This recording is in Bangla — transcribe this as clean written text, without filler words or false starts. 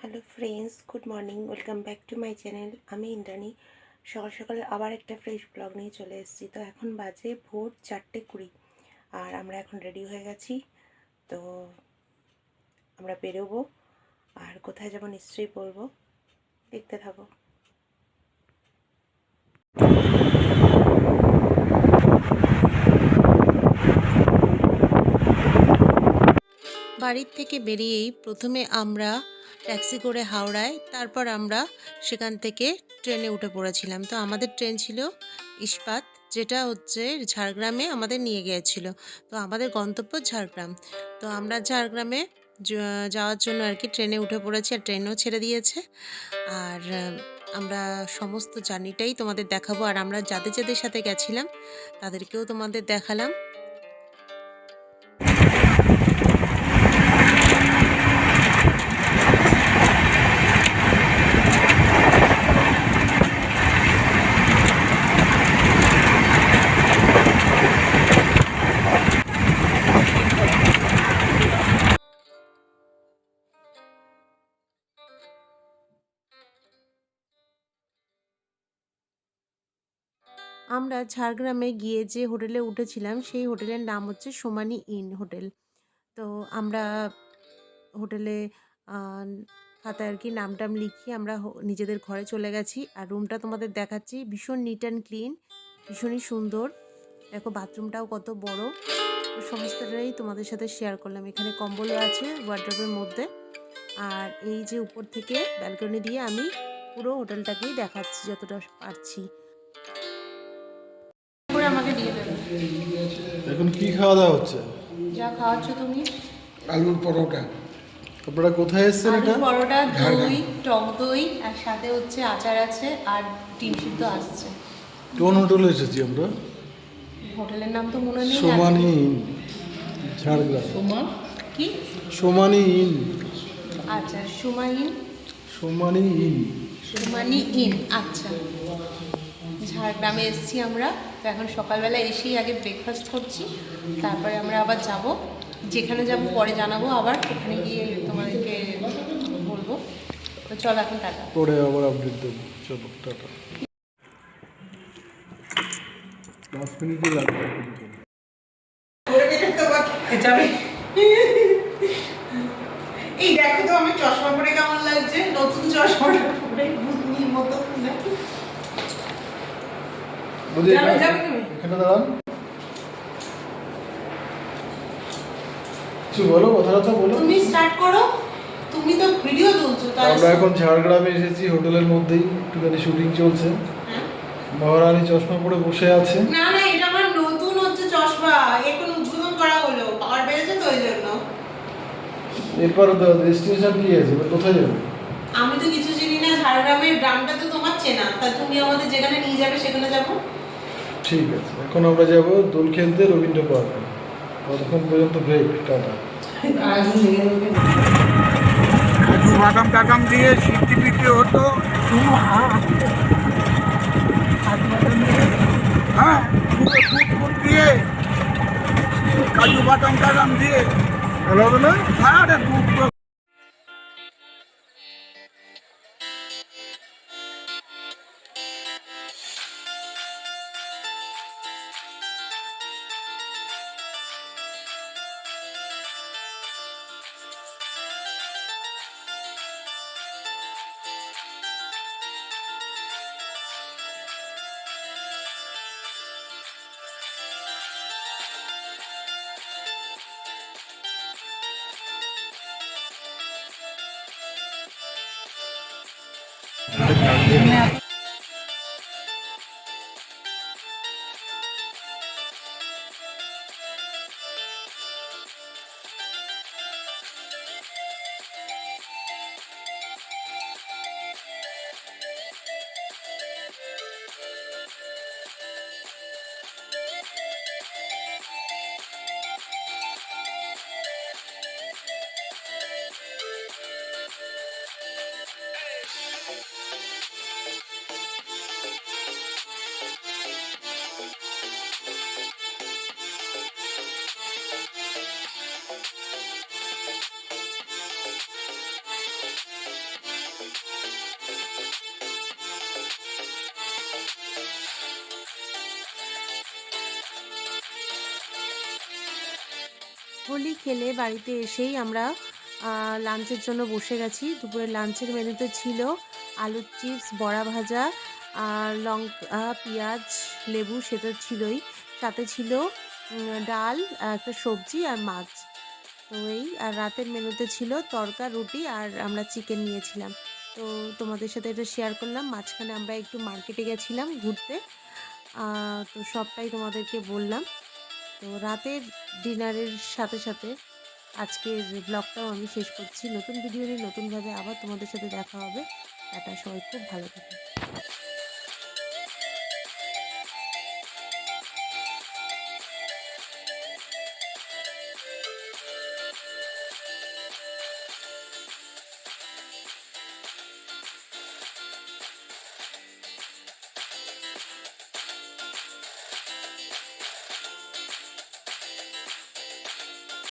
Hello friends, good morning. Welcome back to my channel. আমি ইন্দ্রাণী। সকাল সকাল আবার একটা ফ্রেশ ব্লগ নিয়ে চলে এসেছি। তো এখন বাজে ভোর 4:20 আর আমরা এখন রেডি হয়ে গেছি। তো আমরা বেরোবো, আর কোথায় যাবো নিশ্চয়ই বলবো, দেখতে থাকো। বাড়ির থেকে বেরিয়েই প্রথমে আমরা ট্যাক্সি করে হাওড়ায়, তারপর আমরা সেখান থেকে ট্রেনে উঠে পড়েছিলাম। তো আমাদের ট্রেন ছিল ইস্পাত, যেটা হচ্ছে ঝাড়গ্রামে আমাদের নিয়ে গিয়েছিল। তো আমাদের গন্তব্য ঝাড়গ্রাম। তো আমরা ঝাড়গ্রামে যাওয়ার জন্য আর কি ট্রেনে উঠে পড়েছি, আর ট্রেনও ছেড়ে দিয়েছে। আর আমরা সমস্ত জার্নিটাই তোমাদের দেখাবো, আর আমরা যাদের যাদের সাথে গেছিলাম তাদেরকেও তোমাদের দেখালাম। আমরা ঝাড়গ্রামে গিয়ে যে হোটেলে উঠেছিলাম সেই হোটেলের নাম হচ্ছে সোমানি ইন হোটেল। তো আমরা হোটেলে খাতায় আর কি নাম টাম লিখিয়ে আমরা নিজেদের ঘরে চলে গেছি। আর রুমটা তোমাদের দেখাচ্ছি, ভীষণ নিট অ্যান্ড ক্লিন, ভীষণই সুন্দর। দেখো বাথরুমটাও কত বড়। তো সমস্তটাই তোমাদের সাথে শেয়ার করলাম। এখানে কম্বলও আছে ওয়ার্ড্রবের মধ্যে। আর এই যে উপর থেকে ব্যালকনি দিয়ে আমি পুরো হোটেলটাকেই দেখাচ্ছি যতটা পারছি। আমাকে দিয়ে দেবে। এখন কি খাওয়া দাওয়া হচ্ছে? যা খাওয়াচ্ছ তুমি। আলুর পরোটা। আপনারা কোথায় এসেছেন? আলুর এটা পরোটা, দই, টক দই, আর সাথে হচ্ছে আচার আছে, আর ডিম সিদ্ধ আসছে। কোন হোটেলে এসেছি আমরা? হোটেলের নাম তো মনে নেই। সোমানি ইন, ঝাড়গ্রাম। কি? সোমানি ইন। আচ্ছা, সুমাইন। সোমানি ইন। সুমানি ইন, আচ্ছা। ঝাড়গ্রামে এসেছি আমরা। তো এখন সকালবেলা এসেই আগে ব্রেকফাস্ট করছি, তারপরে আমরা আবার যাব, যেখানে যাব পরে জানাবো, আবার ওখানে গিয়ে তোমাদেরকে বলবো। তো চলো এখন টাটা। পরে আবার আপডেট দেবো। চলো টাটা। 10 মিনিটই লাগবে। এই দেখো তো আমার চশমা পরে কেমন লাগছে, নতুন চশমা পরে বুদ্ধনির মতো। এখানে দাঁড়ান, কিছু বলো, কথা বলো। তুমি স্টার্ট করো, তুমি তো ভিডিও তুলছো। আমরা এখন ঝাড়গ্রামে এসেছি, হোটেলের মধ্যেই একটুখানি শুটিং চলছে। মহারানী চশমা পরে বসে আছে। না না, এটা আমার নতুন হচ্ছে চশমা, এখন উদ্বোধন করা হলো, পাওয়ার বেড়েছে তো ওই জন্য। এরপর ডেস্টিনেশন কি আছে, কোথায় যাবে? আমি তো কিছু চিনি না, ঝাড়গ্রামের গ্রামটা তো তোমার চেনা, তা তুমি আমাদের যেখানে নিয়ে যাবে সেখানে যাবো। ঠিক আছে, এখন আমরা যাব দোল খেলতে রবীন্দ্র পার্কে। ততক্ষণ পর্যন্ত ব্রেক। টাটা। বাদাম টাদাম দিয়ে সিদ্ধি পিঠে হতো। হ্যাঁ, দুধ দিয়ে কাজু বাদাম টাদাম দিয়ে ভালো হবে না? হ্যাঁ, দুধ হোলি খেলে বাড়িতে এসেই আমরা লাঞ্চের জন্য বসে গেছি। দুপুরের লাঞ্চের মেনুতে ছিল আলুর চিপস, বড়া ভাজা, আর লঙ্কা, পেঁয়াজ, লেবু, সে তো ছিলই। সাথে ছিল ডাল, একটা সবজি আর মাছ। তো এই আর রাতের মেনুতে ছিল তড়কা, রুটি আর আমরা চিকেন নিয়েছিলাম। তো তোমাদের সাথে এটা শেয়ার করলাম। মাঝখানে আমরা একটু মার্কেটে গেছিলাম ঘুরতে। তো সবটাই তোমাদেরকে বললাম। তো রাতের ডিনারের সাথে সাথে আজকের ব্লগটাও আমি শেষ করছি। নতুন ভিডিও নিয়ে নতুনভাবে আবার তোমাদের সাথে দেখা হবে। টাটা, সবাই খুব ভালো থাকো।